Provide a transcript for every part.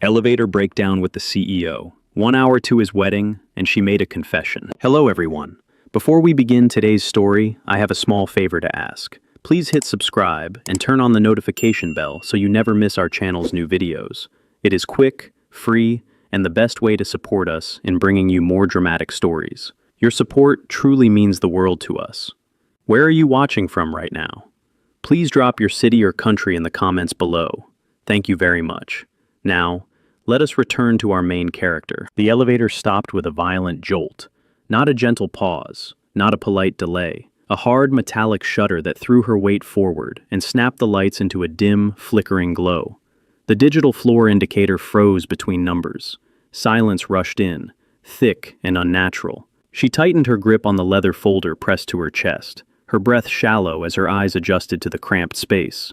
Elevator breakdown with the CEO. 1 hour to his wedding, and she made a confession. Hello, everyone. Before we begin today's story, I have a small favor to ask. Please hit subscribe and turn on the notification bell so you never miss our channel's new videos. It is quick, free, and the best way to support us in bringing you more dramatic stories. Your support truly means the world to us. Where are you watching from right now? Please drop your city or country in the comments below. Thank you very much. Now, let us return to our main character. The elevator stopped with a violent jolt. Not a gentle pause, not a polite delay. A hard metallic shutter that threw her weight forward and snapped the lights into a dim, flickering glow. The digital floor indicator froze between numbers. Silence rushed in, thick and unnatural. She tightened her grip on the leather folder pressed to her chest, her breath shallow as her eyes adjusted to the cramped space.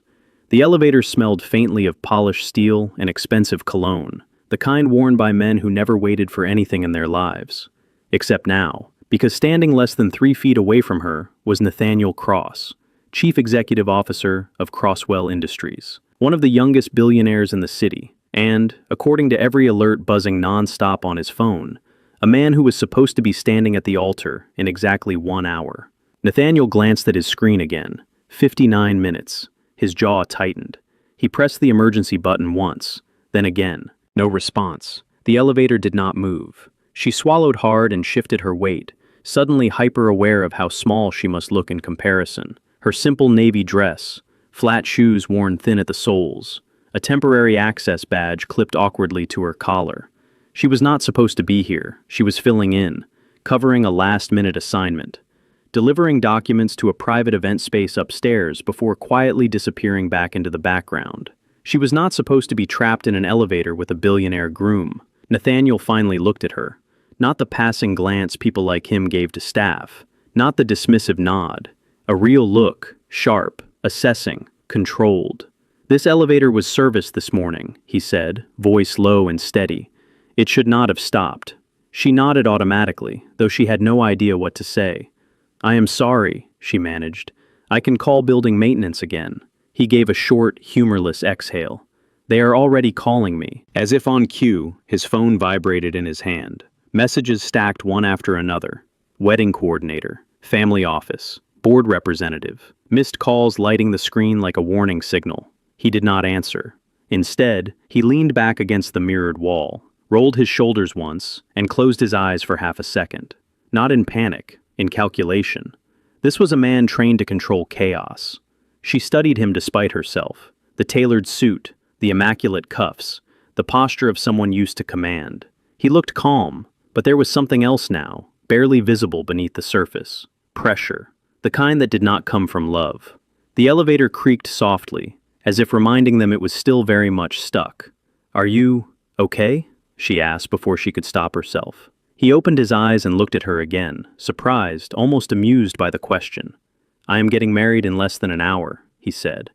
The elevator smelled faintly of polished steel and expensive cologne, the kind worn by men who never waited for anything in their lives. Except now, because standing less than 3 feet away from her was Nathaniel Cross, Chief Executive Officer of Crosswell Industries, one of the youngest billionaires in the city, and, according to every alert buzzing non-stop on his phone, a man who was supposed to be standing at the altar in exactly 1 hour. Nathaniel glanced at his screen again. 59 minutes. His jaw tightened. He pressed the emergency button once, then again. No response. The elevator did not move. She swallowed hard and shifted her weight, suddenly hyper-aware of how small she must look in comparison. Her simple navy dress, flat shoes worn thin at the soles, a temporary access badge clipped awkwardly to her collar. She was not supposed to be here. She was filling in, covering a last-minute assignment, delivering documents to a private event space upstairs before quietly disappearing back into the background. She was not supposed to be trapped in an elevator with a billionaire groom. Nathaniel finally looked at her. Not the passing glance people like him gave to staff. Not the dismissive nod. A real look, sharp, assessing, controlled. "This elevator was serviced this morning," he said, voice low and steady. "It should not have stopped." She nodded automatically, though she had no idea what to say. "I am sorry," she managed. "I can call building maintenance again." He gave a short, humorless exhale. "They are already calling me." As if on cue, his phone vibrated in his hand. Messages stacked one after another. Wedding coordinator, family office, board representative. Missed calls lighting the screen like a warning signal. He did not answer. Instead, he leaned back against the mirrored wall, rolled his shoulders once, and closed his eyes for half a second. Not in panic, in calculation. This was a man trained to control chaos. She studied him despite herself. The tailored suit, the immaculate cuffs, the posture of someone used to command. He looked calm, but there was something else now, barely visible beneath the surface. Pressure, the kind that did not come from love. The elevator creaked softly, as if reminding them it was still very much stuck. "Are you okay?" she asked before she could stop herself. He opened his eyes and looked at her again, surprised, almost amused by the question. "I am getting married in less than an hour," he said.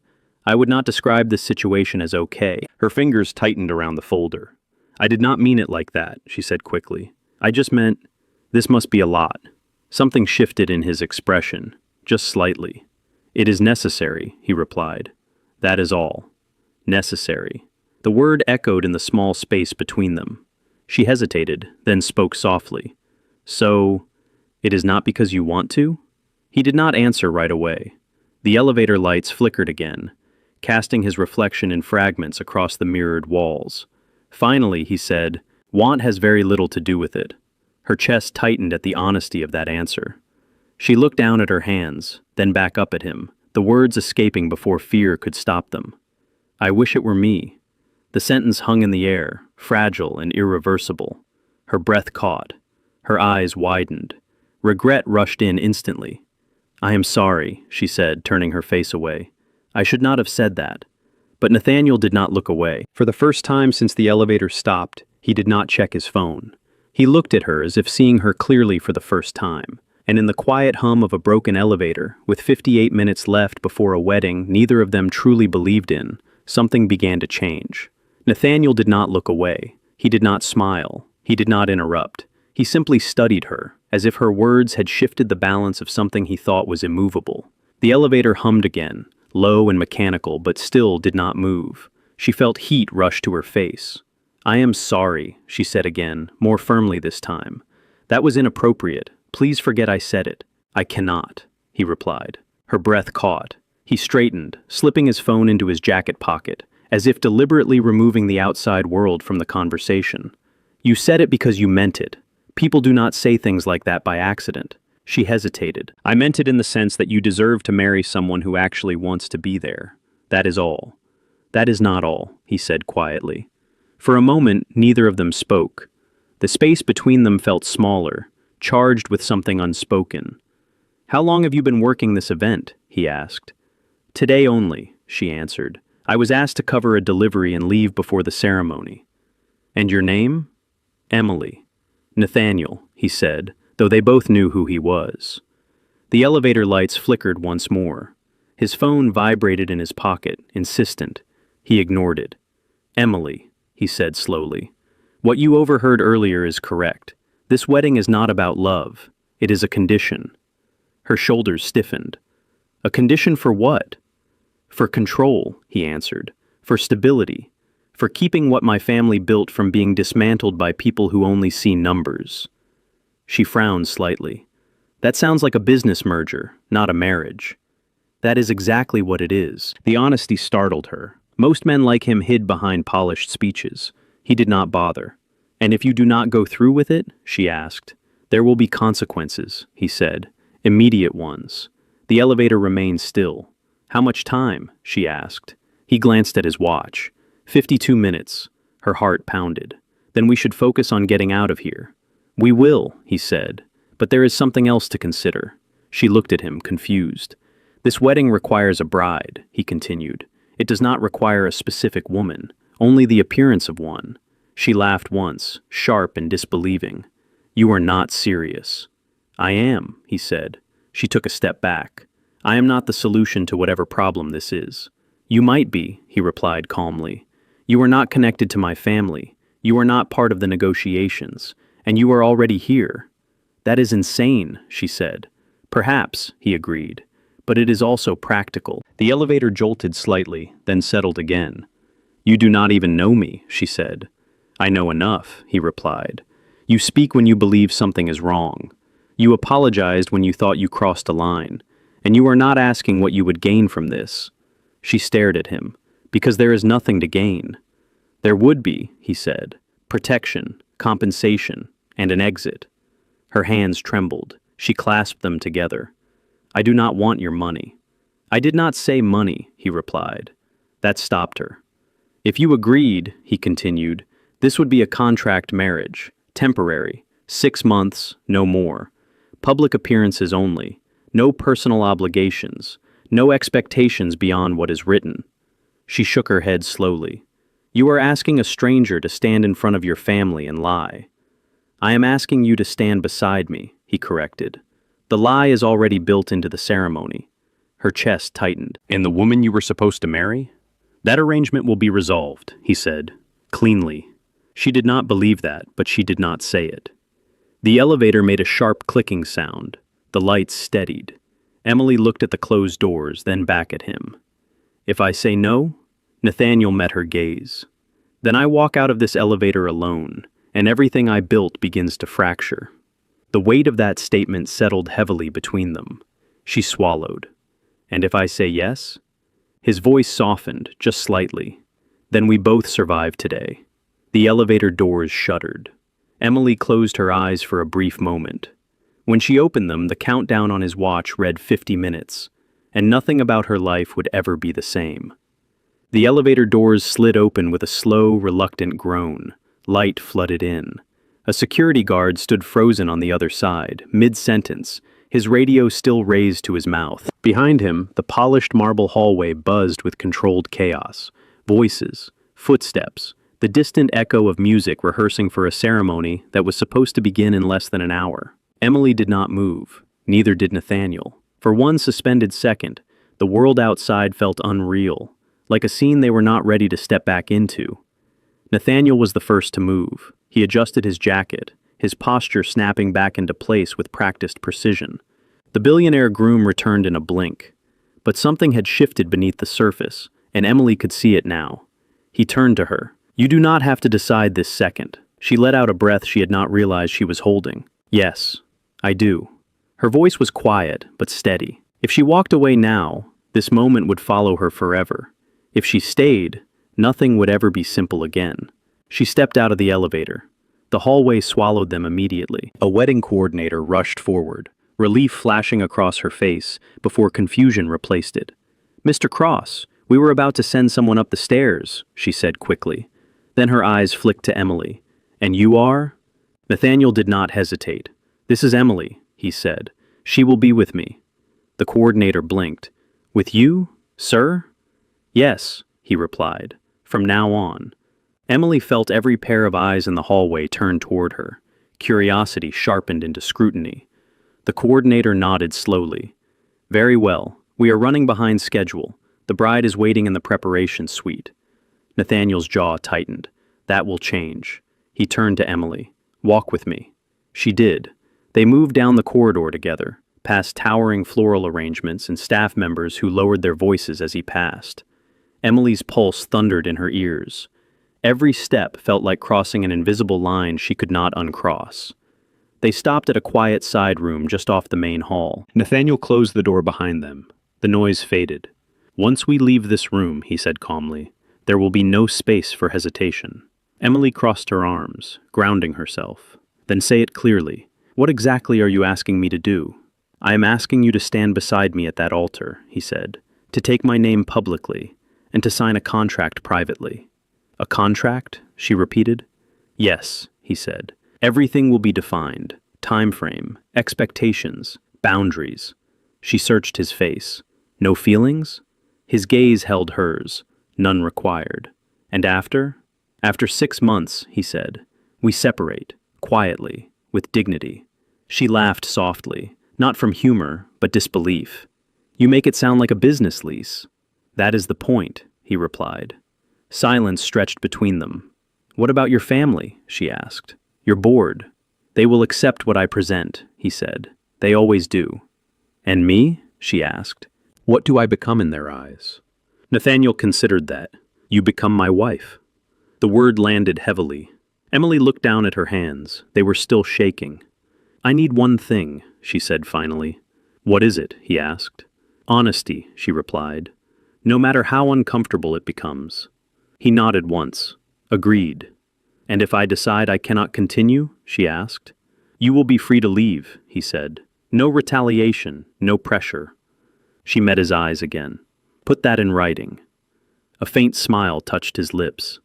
"I would not describe this situation as okay." Her fingers tightened around the folder. "I did not mean it like that," she said quickly. "I just meant, this must be a lot." Something shifted in his expression, just slightly. "It is necessary," he replied. "That is all. Necessary." The word echoed in the small space between them. She hesitated, then spoke softly. "So, it is not because you want to?" He did not answer right away. The elevator lights flickered again, casting his reflection in fragments across the mirrored walls. Finally, he said, "Want has very little to do with it." Her chest tightened at the honesty of that answer. She looked down at her hands, then back up at him, the words escaping before fear could stop them. "I wish it were me." The sentence hung in the air, fragile and irreversible. Her breath caught. Her eyes widened. Regret rushed in instantly. "I am sorry," she said, turning her face away. "I should not have said that." But Nathaniel did not look away. For the first time since the elevator stopped, he did not check his phone. He looked at her as if seeing her clearly for the first time. And in the quiet hum of a broken elevator, with 58 minutes left before a wedding neither of them truly believed in, something began to change. Nathaniel did not look away. He did not smile. He did not interrupt. He simply studied her, as if her words had shifted the balance of something he thought was immovable. The elevator hummed again, low and mechanical, but still did not move. She felt heat rush to her face. "I am sorry," she said again, more firmly this time. "That was inappropriate. Please forget I said it." "I cannot," he replied. Her breath caught. He straightened, slipping his phone into his jacket pocket, as if deliberately removing the outside world from the conversation. "You said it because you meant it. People do not say things like that by accident." She hesitated. "I meant it in the sense that you deserve to marry someone who actually wants to be there. That is all." "That is not all," he said quietly. For a moment, neither of them spoke. The space between them felt smaller, charged with something unspoken. "How long have you been working this event?" he asked. "Today only," she answered. "I was asked to cover a delivery and leave before the ceremony." "And your name?" "Emily." "Nathaniel," he said, though they both knew who he was. The elevator lights flickered once more. His phone vibrated in his pocket, insistent. He ignored it. "Emily," he said slowly, "what you overheard earlier is correct. This wedding is not about love. It is a condition." Her shoulders stiffened. "A condition for what?" "For control," he answered. "For stability. For keeping what my family built from being dismantled by people who only see numbers." She frowned slightly. "That sounds like a business merger, not a marriage." "That is exactly what it is." The honesty startled her. Most men like him hid behind polished speeches. He did not bother. "And if you do not go through with it?" she asked. "There will be consequences," he said. "Immediate ones." The elevator remained still. "How much time?" she asked. He glanced at his watch. 52 minutes. Her heart pounded. "Then we should focus on getting out of here." "We will," he said. "But there is something else to consider." She looked at him, confused. "This wedding requires a bride," he continued. "It does not require a specific woman, only the appearance of one." She laughed once, sharp and disbelieving. "You are not serious." "I am," he said. She took a step back. "I am not the solution to whatever problem this is." "You might be," he replied calmly. "You are not connected to my family. You are not part of the negotiations. And you are already here." "That is insane," she said. "Perhaps," he agreed. "But it is also practical." The elevator jolted slightly, then settled again. "You do not even know me," she said. "I know enough," he replied. "You speak when you believe something is wrong. You apologized when you thought you crossed a line. And you are not asking what you would gain from this." She stared at him. "Because there is nothing to gain." "There would be," he said. "Protection, compensation, and an exit." Her hands trembled. She clasped them together. "I do not want your money." "I did not say money," he replied. That stopped her. "If you agreed," he continued, "this would be a contract marriage, temporary, 6 months, no more. Public appearances only, no personal obligations, no expectations beyond what is written." She shook her head slowly. "You are asking a stranger to stand in front of your family and lie." "I am asking you to stand beside me," he corrected. "The lie is already built into the ceremony." Her chest tightened. "And the woman you were supposed to marry?" "That arrangement will be resolved," he said, cleanly. She did not believe that, but she did not say it. The elevator made a sharp clicking sound. The lights steadied. Emily looked at the closed doors, then back at him. "If I say no?" Nathaniel met her gaze. "Then I walk out of this elevator alone, and everything I built begins to fracture." The weight of that statement settled heavily between them. She swallowed. "And if I say yes?" His voice softened, just slightly. "Then we both survive today." The elevator doors shuddered. Emily closed her eyes for a brief moment. When she opened them, the countdown on his watch read 50 minutes, and nothing about her life would ever be the same. The elevator doors slid open with a slow, reluctant groan. Light flooded in. A security guard stood frozen on the other side, mid-sentence, his radio still raised to his mouth. Behind him, the polished marble hallway buzzed with controlled chaos. Voices, footsteps, the distant echo of music rehearsing for a ceremony that was supposed to begin in less than an hour. Emily did not move. Neither did Nathaniel. For one suspended second, the world outside felt unreal, like a scene they were not ready to step back into. Nathaniel was the first to move. He adjusted his jacket, his posture snapping back into place with practiced precision. The billionaire groom returned in a blink. But something had shifted beneath the surface, and Emily could see it now. He turned to her. You do not have to decide this second. She let out a breath she had not realized she was holding. Yes, I do. Her voice was quiet, but steady. If she walked away now, this moment would follow her forever. If she stayed, nothing would ever be simple again. She stepped out of the elevator. The hallway swallowed them immediately. A wedding coordinator rushed forward, relief flashing across her face before confusion replaced it. "Mr. Cross, we were about to send someone up the stairs," she said quickly. Then her eyes flicked to Emily. "And you are?" Nathaniel did not hesitate. "This is Emily," he said. "She will be with me." The coordinator blinked. "With you, sir?" "Yes," he replied. "From now on." Emily felt every pair of eyes in the hallway turn toward her. Curiosity sharpened into scrutiny. The coordinator nodded slowly. "Very well. We are running behind schedule. The bride is waiting in the preparation suite." Nathaniel's jaw tightened. "That will change." He turned to Emily. "Walk with me." She did. They moved down the corridor together, past towering floral arrangements and staff members who lowered their voices as he passed. Emily's pulse thundered in her ears. Every step felt like crossing an invisible line she could not uncross. They stopped at a quiet side room just off the main hall. Nathaniel closed the door behind them. The noise faded. "Once we leave this room," he said calmly, "there will be no space for hesitation." Emily crossed her arms, grounding herself. "Then say it clearly. What exactly are you asking me to do?" "I am asking you to stand beside me at that altar," he said, "to take my name publicly, and to sign a contract privately." "A contract?" she repeated. "Yes," he said. "Everything will be defined. Time frame, expectations, boundaries." She searched his face. "No feelings?" His gaze held hers. "None required." "And after?" "After 6 months," he said, "we separate, quietly, with dignity." She laughed softly, not from humor, but disbelief. "You make it sound like a business lease." "That is the point," he replied. Silence stretched between them. "What about your family?" she asked. "Your board?" "They will accept what I present," he said. "They always do." "And me?" she asked. "What do I become in their eyes?" Nathaniel considered that. "You become my wife." The word landed heavily. Emily looked down at her hands. They were still shaking. "I need one thing," she said finally. "What is it?" he asked. "Honesty," she replied. "No matter how uncomfortable it becomes." He nodded once. "Agreed." "And if I decide I cannot continue?" she asked. "You will be free to leave," he said. "No retaliation, no pressure." She met his eyes again. "Put that in writing." A faint smile touched his lips.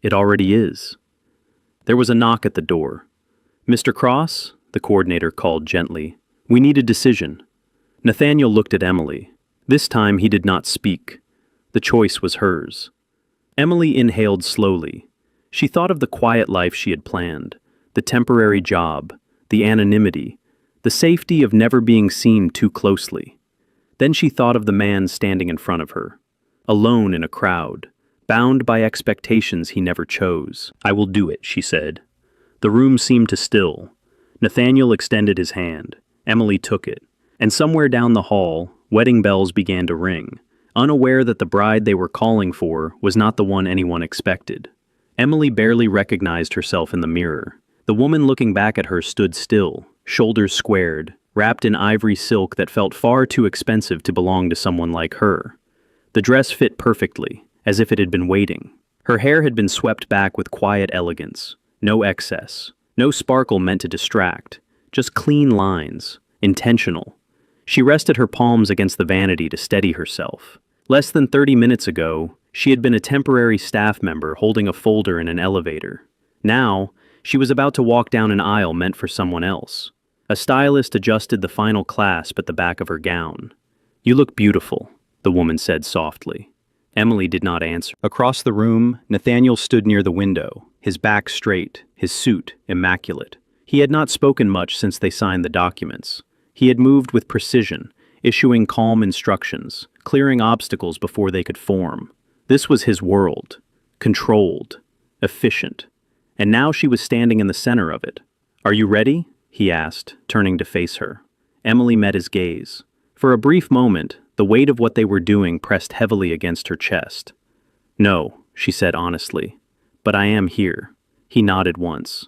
"It already is." There was a knock at the door. "Mr. Cross?" the coordinator called gently. "We need a decision." Nathaniel looked at Emily. This time he did not speak. The choice was hers. Emily inhaled slowly. She thought of the quiet life she had planned, the temporary job, the anonymity, the safety of never being seen too closely. Then she thought of the man standing in front of her, alone in a crowd, bound by expectations he never chose. "I will do it," she said. The room seemed to still. Nathaniel extended his hand. Emily took it. And somewhere down the hall, wedding bells began to ring, unaware that the bride they were calling for was not the one anyone expected. Emily barely recognized herself in the mirror. The woman looking back at her stood still, shoulders squared, wrapped in ivory silk that felt far too expensive to belong to someone like her. The dress fit perfectly, as if it had been waiting. Her hair had been swept back with quiet elegance, no excess, no sparkle meant to distract, just clean lines, intentional. She rested her palms against the vanity to steady herself. Less than 30 minutes ago, she had been a temporary staff member holding a folder in an elevator. Now, she was about to walk down an aisle meant for someone else. A stylist adjusted the final clasp at the back of her gown. "You look beautiful," the woman said softly. Emily did not answer. Across the room, Nathaniel stood near the window, his back straight, his suit immaculate. He had not spoken much since they signed the documents. He had moved with precision, issuing calm instructions, clearing obstacles before they could form. This was his world, controlled, efficient. And now she was standing in the center of it. "Are you ready?" he asked, turning to face her. Emily met his gaze. For a brief moment, the weight of what they were doing pressed heavily against her chest. "No," she said honestly, but I am here." He nodded once.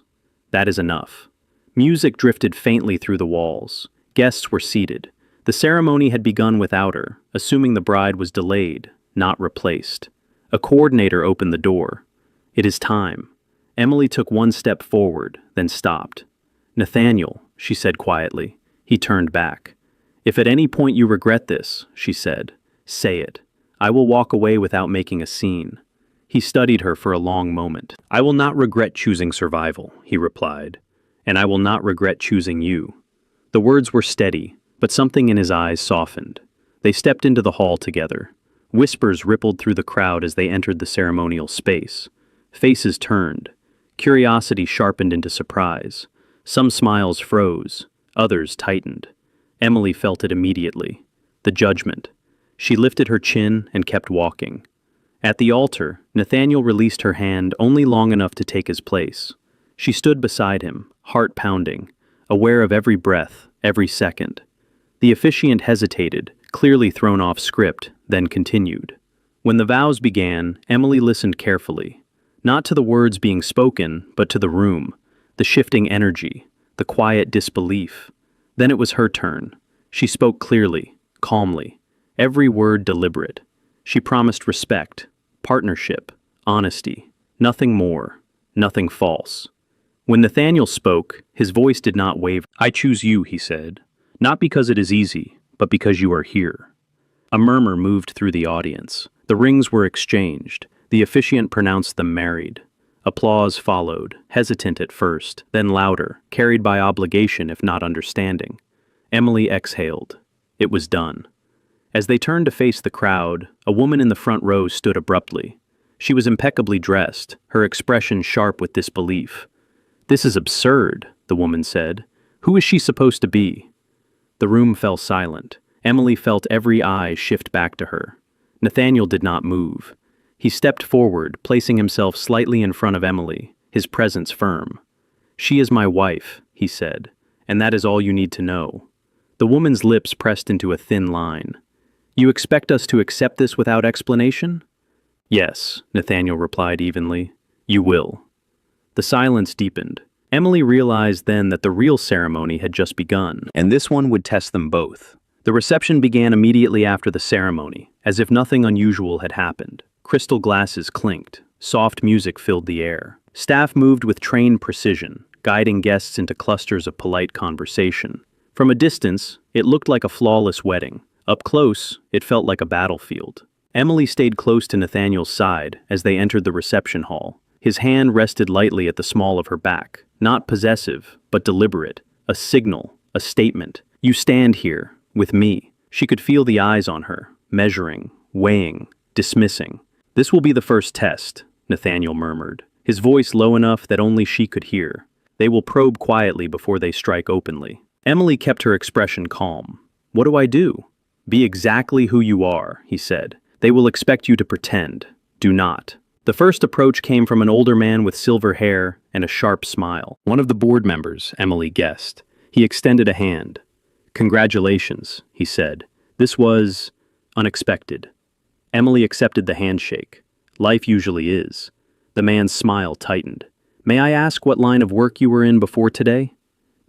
"That is enough." Music drifted faintly through the walls. Guests were seated. The ceremony had begun without her, assuming the bride was delayed, not replaced. A coordinator opened the door. "It is time." Emily took one step forward, then stopped. "Nathaniel," she said quietly. He turned back. "If at any point you regret this," she said, "say it. I will walk away without making a scene." He studied her for a long moment. "I will not regret choosing survival," he replied, "and I will not regret choosing you." The words were steady, but something in his eyes softened. They stepped into the hall together. Whispers rippled through the crowd as they entered the ceremonial space. Faces turned. Curiosity sharpened into surprise. Some smiles froze, others tightened. Emily felt it immediately. The judgment. She lifted her chin and kept walking. At the altar, Nathaniel released her hand only long enough to take his place. She stood beside him, heart pounding, aware of every breath, every second. The officiant hesitated, clearly thrown off script, then continued. When the vows began, Emily listened carefully. Not to the words being spoken, but to the room, the shifting energy, the quiet disbelief. Then it was her turn. She spoke clearly, calmly, every word deliberate. She promised respect, partnership, honesty, nothing more, nothing false. When Nathaniel spoke, his voice did not waver. "I choose you," he said, "not because it is easy, but because you are here." A murmur moved through the audience. The rings were exchanged. The officiant pronounced them married. Applause followed, hesitant at first, then louder, carried by obligation if not understanding. Emily exhaled. It was done. As they turned to face the crowd, a woman in the front row stood abruptly. She was impeccably dressed, her expression sharp with disbelief. "This is absurd," the woman said. "Who is she supposed to be?" The room fell silent. Emily felt every eye shift back to her. Nathaniel did not move. He stepped forward, placing himself slightly in front of Emily, his presence firm. "She is my wife," he said, "and that is all you need to know." The woman's lips pressed into a thin line. "You expect us to accept this without explanation?" "Yes," Nathaniel replied evenly. "You will." The silence deepened. Emily realized then that the real ceremony had just begun, and this one would test them both. The reception began immediately after the ceremony, as if nothing unusual had happened. Crystal glasses clinked. Soft music filled the air. Staff moved with trained precision, guiding guests into clusters of polite conversation. From a distance, it looked like a flawless wedding. Up close, it felt like a battlefield. Emily stayed close to Nathaniel's side as they entered the reception hall. His hand rested lightly at the small of her back, not possessive, but deliberate. A signal, a statement. "You stand here, with me." She could feel the eyes on her, measuring, weighing, dismissing. "This will be the first test," Nathaniel murmured, his voice low enough that only she could hear. "They will probe quietly before they strike openly." Emily kept her expression calm. "What do I do?" "Be exactly who you are," he said. "They will expect you to pretend. Do not." The first approach came from an older man with silver hair and a sharp smile. One of the board members, Emily guessed. He extended a hand. "Congratulations," he said. This was unexpected. Emily accepted the handshake. Life usually is. The man's smile tightened. "May I ask what line of work you were in before today?"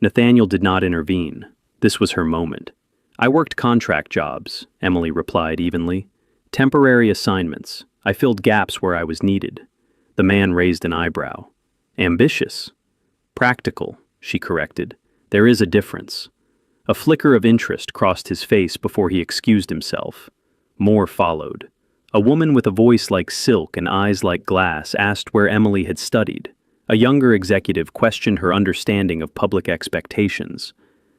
Nathaniel did not intervene. This was her moment. "I worked contract jobs," Emily replied evenly. "Temporary assignments. I filled gaps where I was needed." The man raised an eyebrow. "Ambitious." "Practical," she corrected. "There is a difference." A flicker of interest crossed his face before he excused himself. More followed. A woman with a voice like silk and eyes like glass asked where Emily had studied. A younger executive questioned her understanding of public expectations.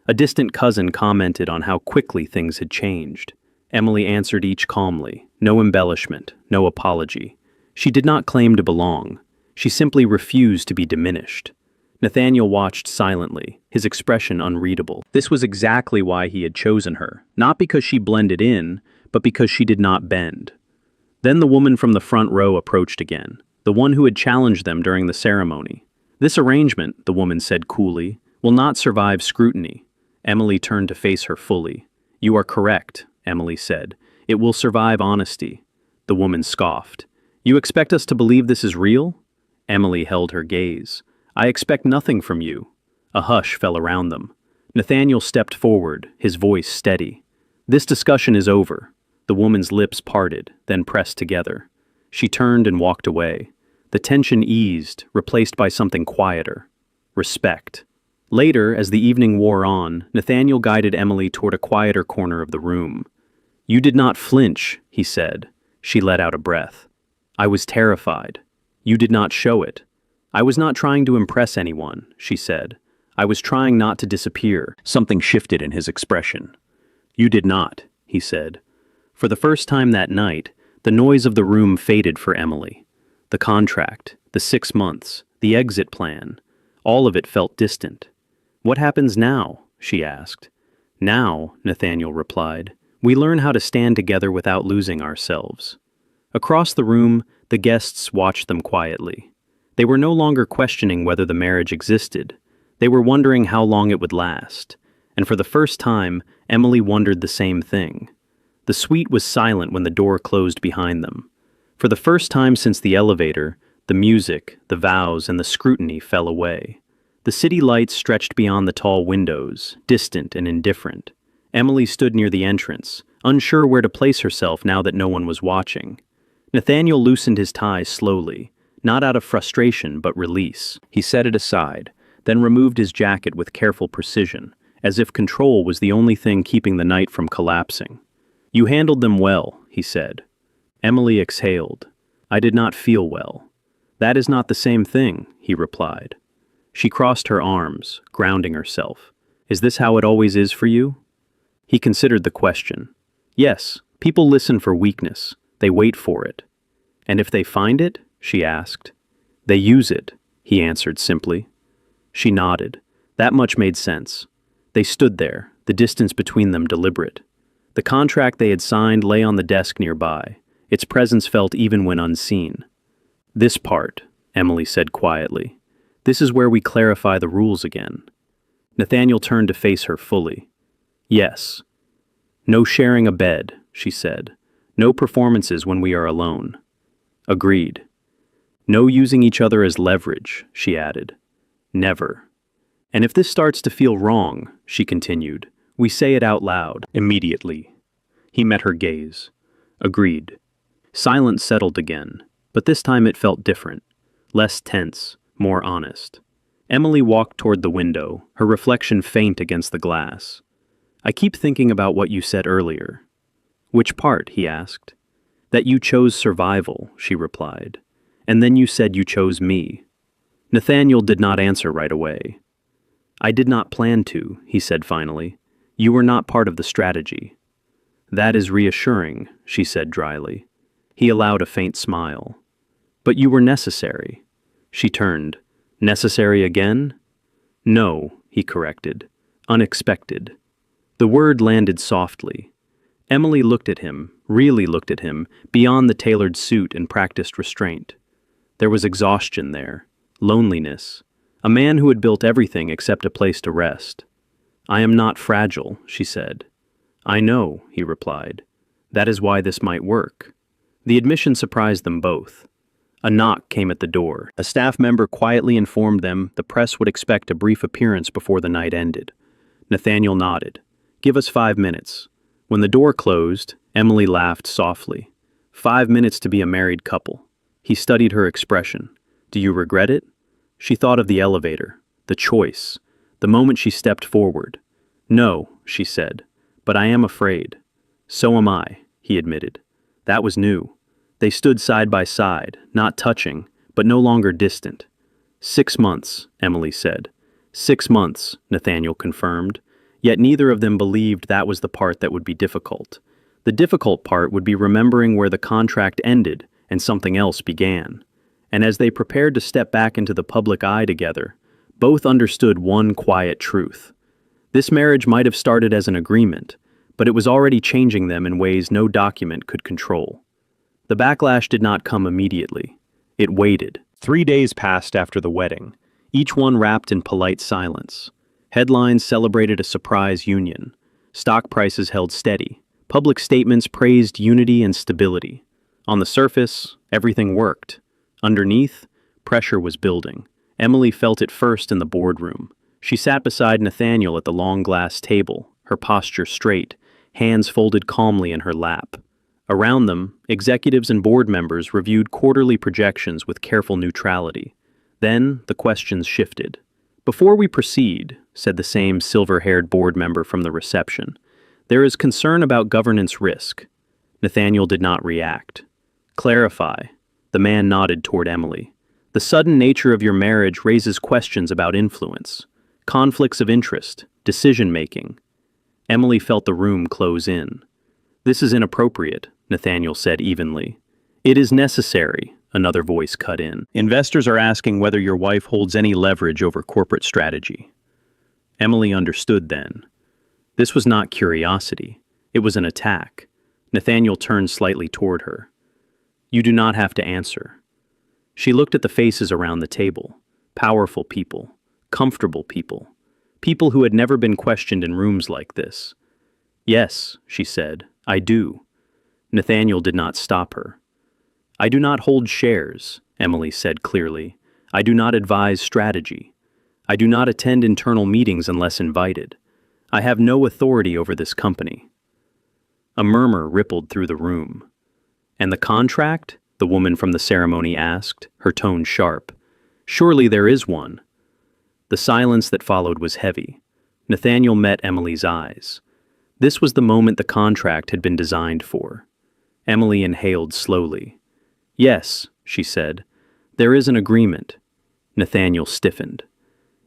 A distant cousin commented on how quickly things had changed. Emily answered each calmly, no embellishment, no apology. She did not claim to belong. She simply refused to be diminished. Nathaniel watched silently, his expression unreadable. This was exactly why he had chosen her, not because she blended in, but because she did not bend. Then the woman from the front row approached again, the one who had challenged them during the ceremony. "This arrangement," the woman said coolly, "will not survive scrutiny." Emily turned to face her fully. "You are correct," Emily said. "It will survive honesty." The woman scoffed. "You expect us to believe this is real?" Emily held her gaze. I expect nothing from you. A hush fell around them. Nathaniel stepped forward, his voice steady. This discussion is over. The woman's lips parted, then pressed together. She turned and walked away. The tension eased, replaced by something quieter. Respect. Later, as the evening wore on, Nathaniel guided Emily toward a quieter corner of the room. You did not flinch, he said. She let out a breath. I was terrified. You did not show it. I was not trying to impress anyone, she said. I was trying not to disappear. Something shifted in his expression. You did not, he said. For the first time that night, the noise of the room faded for Emily. The contract, the 6 months, the exit plan, all of it felt distant. What happens now? She asked. Now, Nathaniel replied, we learn how to stand together without losing ourselves. Across the room, the guests watched them quietly. They were no longer questioning whether the marriage existed. They were wondering how long it would last. And for the first time, Emily wondered the same thing. The suite was silent when the door closed behind them. For the first time since the elevator, the music, the vows, and the scrutiny fell away. The city lights stretched beyond the tall windows, distant and indifferent. Emily stood near the entrance, unsure where to place herself now that no one was watching. Nathaniel loosened his tie slowly, not out of frustration but release. He set it aside, then removed his jacket with careful precision, as if control was the only thing keeping the night from collapsing. You handled them well, he said. Emily exhaled. I did not feel well. That is not the same thing, he replied. She crossed her arms, grounding herself. Is this how it always is for you? He considered the question. Yes, people listen for weakness. They wait for it. And if they find it? She asked. They use it, he answered simply. She nodded. That much made sense. They stood there, the distance between them deliberate. The contract they had signed lay on the desk nearby. Its presence felt even when unseen. This part, Emily said quietly. This is where we clarify the rules again. Nathaniel turned to face her fully. Yes. No sharing a bed, she said. No performances when we are alone. Agreed. No using each other as leverage, she added. Never. And if this starts to feel wrong, she continued, we say it out loud. Immediately. He met her gaze. Agreed. Silence settled again, but this time it felt different. Less tense, more honest. Emily walked toward the window, her reflection faint against the glass. I keep thinking about what you said earlier. Which part? He asked. That you chose survival, she replied. And then you said you chose me. Nathaniel did not answer right away. I did not plan to, he said finally. You were not part of the strategy. That is reassuring, she said dryly. He allowed a faint smile. But you were necessary. She turned. Necessary again? No, he corrected. Unexpected. The word landed softly. Emily looked at him, really looked at him, beyond the tailored suit and practiced restraint. There was exhaustion there, loneliness, a man who had built everything except a place to rest. I am not fragile, she said. I know, he replied. That is why this might work. The admission surprised them both. A knock came at the door. A staff member quietly informed them the press would expect a brief appearance before the night ended. Nathaniel nodded. Give us 5 minutes. When the door closed, Emily laughed softly. 5 minutes to be a married couple. He studied her expression. Do you regret it? She thought of the elevator, the choice, the moment she stepped forward. No, she said, but I am afraid. So am I, he admitted. That was new. They stood side by side, not touching, but no longer distant. 6 months, Emily said. 6 months, Nathaniel confirmed. Yet neither of them believed that was the part that would be difficult. The difficult part would be remembering where the contract ended and something else began. And as they prepared to step back into the public eye together, both understood one quiet truth. This marriage might have started as an agreement, but it was already changing them in ways no document could control. The backlash did not come immediately. It waited. 3 days passed after the wedding, each one wrapped in polite silence. Headlines celebrated a surprise union. Stock prices held steady. Public statements praised unity and stability. On the surface, everything worked. Underneath, Pressure was building. Emily felt it first in the boardroom. She sat beside Nathaniel at the long glass table, her posture straight, hands folded calmly in her lap. Around them, executives and board members reviewed quarterly projections with careful neutrality. Then, the questions shifted. "Before we proceed," said the same silver-haired board member from the reception, "there is concern about governance risk." Nathaniel did not react. "Clarify." The man nodded toward Emily. "The sudden nature of your marriage raises questions about influence, conflicts of interest, decision-making." Emily felt the room close in. "This is inappropriate," Nathaniel said evenly. "It is necessary," another voice cut in. "Investors are asking whether your wife holds any leverage over corporate strategy." Emily understood then. This was not curiosity. It was an attack. Nathaniel turned slightly toward her. "You do not have to answer." She looked at the faces around the table. Powerful people, comfortable people, people who had never been questioned in rooms like this. "Yes," she said, "I do." Nathaniel did not stop her. "I do not hold shares," Emily said clearly. "I do not advise strategy. I do not attend internal meetings unless invited. I have no authority over this company." A murmur rippled through the room. "And the contract?" the woman from the ceremony asked, her tone sharp. "Surely there is one." The silence that followed was heavy. Nathaniel met Emily's eyes. This was the moment the contract had been designed for. Emily inhaled slowly. "Yes," she said, "there is an agreement." Nathaniel stiffened.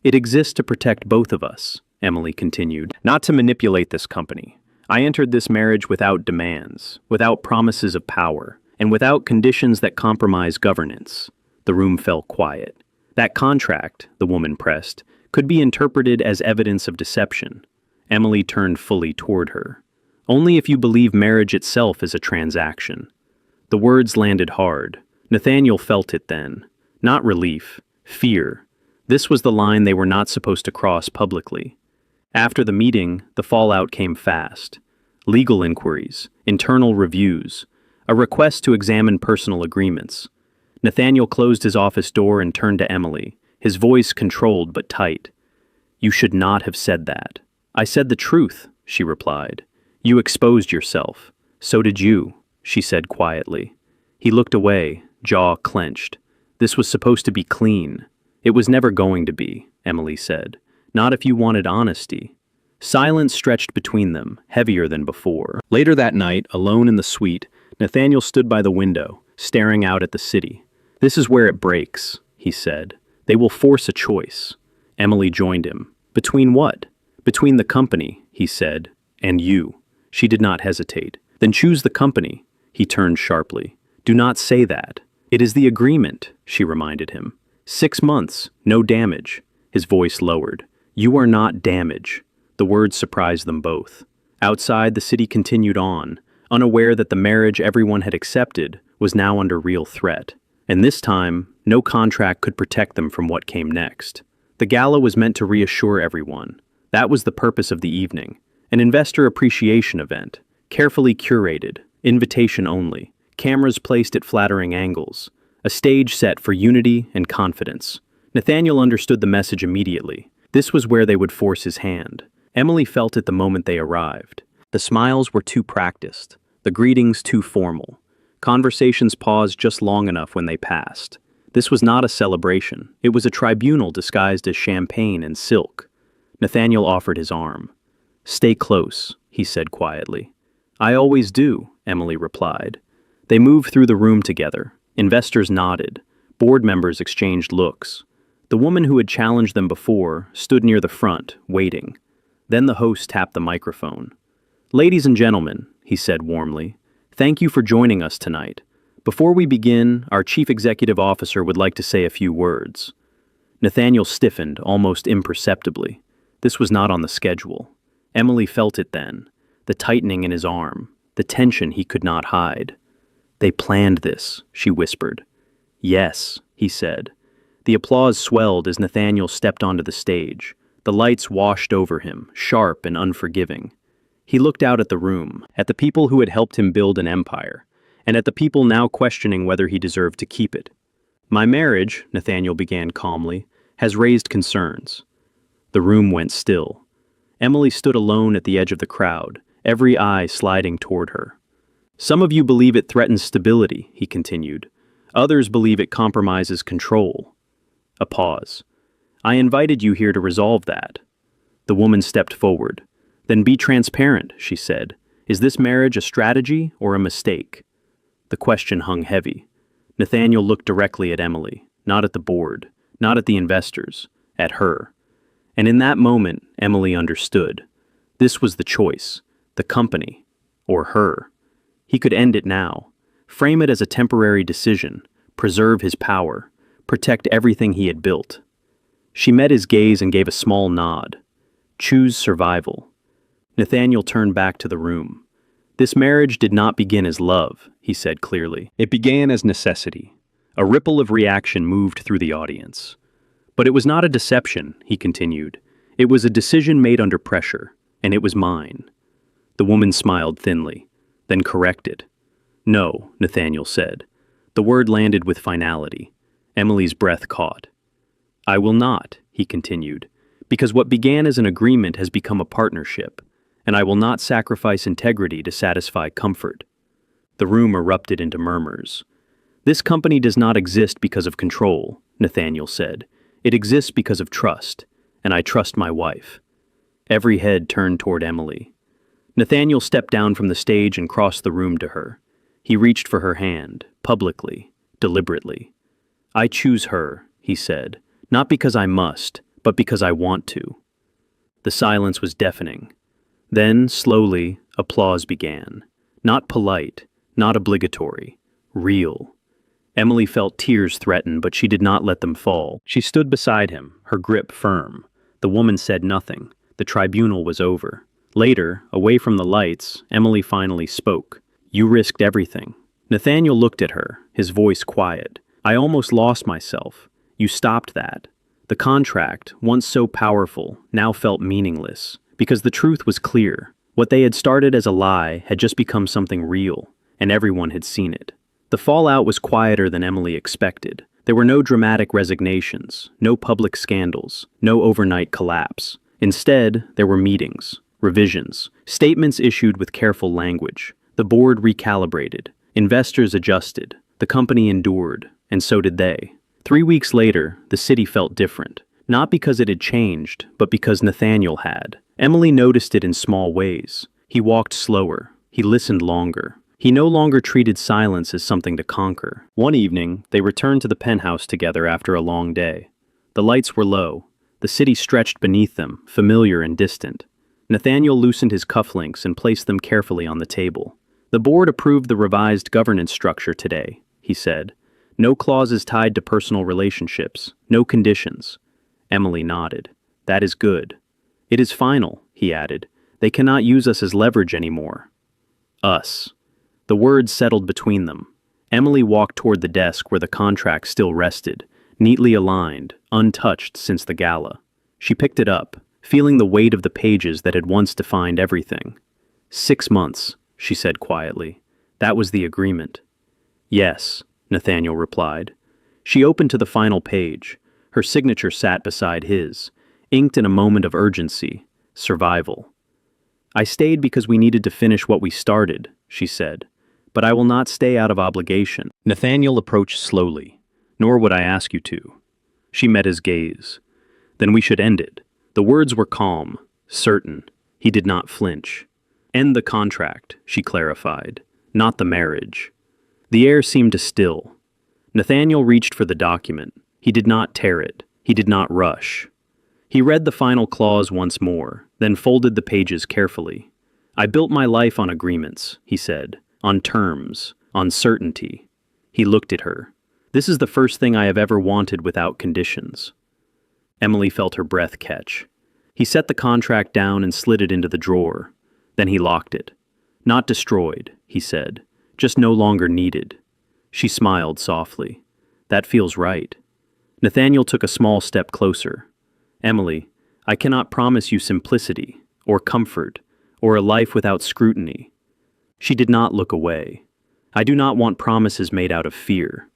"It exists to protect both of us," Emily continued, "not to manipulate this company. I entered this marriage without demands, without promises of power, and without conditions that compromise governance." The room fell quiet. "That contract," the woman pressed, "could be interpreted as evidence of deception." Emily turned fully toward her. "Only if you believe marriage itself is a transaction." The words landed hard. Nathaniel felt it then. Not relief, fear. This was the line they were not supposed to cross publicly. After the meeting, the fallout came fast. Legal inquiries, internal reviews, a request to examine personal agreements. Nathaniel closed his office door and turned to Emily, his voice controlled but tight. "You should not have said that." "I said the truth," she replied. "You exposed yourself. So did you," she said quietly. He looked away, jaw clenched. "This was supposed to be clean." "It was never going to be," Emily said. "Not if you wanted honesty." Silence stretched between them, heavier than before. Later that night, alone in the suite, Nathaniel stood by the window, staring out at the city. "This is where it breaks," he said. "They will force a choice." Emily joined him. "Between what?" "Between the company," he said, "and you." She did not hesitate. "Then choose the company." He turned sharply. "Do not say that." "It is the agreement," she reminded him. 6 months, no damage." His voice lowered. "You are not damage." The words surprised them both. Outside, the city continued on, unaware that the marriage everyone had accepted was now under real threat. And this time, no contract could protect them from what came next. The gala was meant to reassure everyone. That was the purpose of the evening. An investor appreciation event, carefully curated, invitation only, cameras placed at flattering angles, a stage set for unity and confidence. Nathaniel understood the message immediately. This was where they would force his hand. Emily felt it the moment they arrived. The smiles were too practiced, the greetings too formal. Conversations paused just long enough when they passed. This was not a celebration. It was a tribunal disguised as champagne and silk. Nathaniel offered his arm. "Stay close," he said quietly. "I always do," Emily replied. They moved through the room together. Investors nodded. Board members exchanged looks. The woman who had challenged them before stood near the front, waiting. Then the host tapped the microphone. "Ladies and gentlemen," he said warmly, "thank you for joining us tonight. Before we begin, our Chief Executive Officer would like to say a few words." Nathaniel stiffened, almost imperceptibly. This was not on the schedule. Emily felt it then, the tightening in his arm, the tension he could not hide. "They planned this," she whispered. "Yes," he said. The applause swelled as Nathaniel stepped onto the stage. The lights washed over him, sharp and unforgiving. He looked out at the room, at the people who had helped him build an empire, and at the people now questioning whether he deserved to keep it. My marriage, Nathaniel began calmly, has raised concerns. The room went still. Emily stood alone at the edge of the crowd, every eye sliding toward her. Some of you believe it threatens stability, he continued. Others believe it compromises control. A pause. I invited you here to resolve that. The woman stepped forward. Then be transparent, she said. Is this marriage a strategy or a mistake? The question hung heavy. Nathaniel looked directly at Emily, not at the board, not at the investors, at her. And in that moment, Emily understood. This was the choice, the company, or her. He could end it now, frame it as a temporary decision, preserve his power, protect everything he had built. She met his gaze and gave a small nod. Choose survival. Nathaniel turned back to the room. This marriage did not begin as love, he said clearly. It began as necessity. A ripple of reaction moved through the audience. But it was not a deception, he continued. It was a decision made under pressure, and it was mine. The woman smiled thinly, then corrected. No, Nathaniel said. The word landed with finality. Emily's breath caught. I will not, he continued, because what began as an agreement has become a partnership, and I will not sacrifice integrity to satisfy comfort. The room erupted into murmurs. This company does not exist because of control, Nathaniel said. It exists because of trust, and I trust my wife. Every head turned toward Emily. Nathaniel stepped down from the stage and crossed the room to her. He reached for her hand, publicly, deliberately. I choose her, he said, not because I must, but because I want to. The silence was deafening. Then, slowly, applause began. Not polite, not obligatory, real. Emily felt tears threaten, but she did not let them fall. She stood beside him, her grip firm. The woman said nothing. The tribunal was over. Later, away from the lights, Emily finally spoke. You risked everything. Nathaniel looked at her, his voice quiet. I almost lost myself. You stopped that. The contract, once so powerful, now felt meaningless. Because the truth was clear. What they had started as a lie had just become something real, and everyone had seen it. The fallout was quieter than Emily expected. There were no dramatic resignations, no public scandals, no overnight collapse. Instead, there were meetings, revisions, statements issued with careful language. The board recalibrated, investors adjusted, the company endured, and so did they. 3 weeks later, the city felt different. Not because it had changed, but because Nathaniel had. Emily noticed it in small ways. He walked slower. He listened longer. He no longer treated silence as something to conquer. One evening, they returned to the penthouse together after a long day. The lights were low. The city stretched beneath them, familiar and distant. Nathaniel loosened his cufflinks and placed them carefully on the table. The board approved the revised governance structure today, he said. No clauses tied to personal relationships, no conditions. Emily nodded. That is good. It is final, he added. They cannot use us as leverage anymore. Us. The words settled between them. Emily walked toward the desk where the contract still rested, neatly aligned, untouched since the gala. She picked it up, feeling the weight of the pages that had once defined everything. 6 months, she said quietly. That was the agreement. Yes, Nathaniel replied. She opened to the final page. Her signature sat beside his, inked in a moment of urgency, survival. I stayed because we needed to finish what we started, she said, but I will not stay out of obligation. Nathaniel approached slowly, nor would I ask you to. She met his gaze. Then we should end it. The words were calm, certain. He did not flinch. End the contract, she clarified, not the marriage. The air seemed to still. Nathaniel reached for the document. He did not tear it. He did not rush. He read the final clause once more, then folded the pages carefully. I built my life on agreements, he said, on terms, on certainty. He looked at her. This is the first thing I have ever wanted without conditions. Emily felt her breath catch. He set the contract down and slid it into the drawer. Then he locked it. Not destroyed, he said, just no longer needed. She smiled softly. That feels right. Nathaniel took a small step closer. Emily, I cannot promise you simplicity, or comfort, or a life without scrutiny. She did not look away. I do not want promises made out of fear.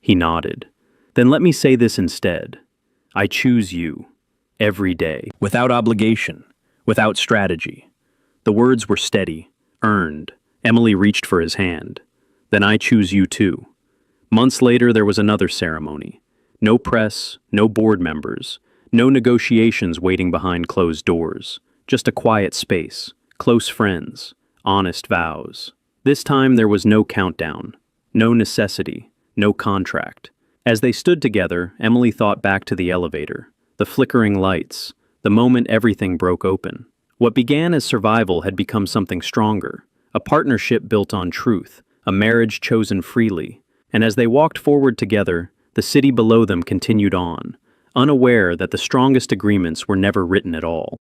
He nodded. Then let me say this instead. I choose you. Every day. Without obligation. Without strategy. The words were steady, earned. Emily reached for his hand. Then I choose you too. Months later, there was another ceremony. No press, no board members, no negotiations waiting behind closed doors. Just a quiet space, close friends, honest vows. This time there was no countdown, no necessity, no contract. As they stood together, Emily thought back to the elevator, the flickering lights, the moment everything broke open. What began as survival had become something stronger, a partnership built on truth, a marriage chosen freely. And as they walked forward together, the city below them continued on, unaware that the strongest agreements were never written at all.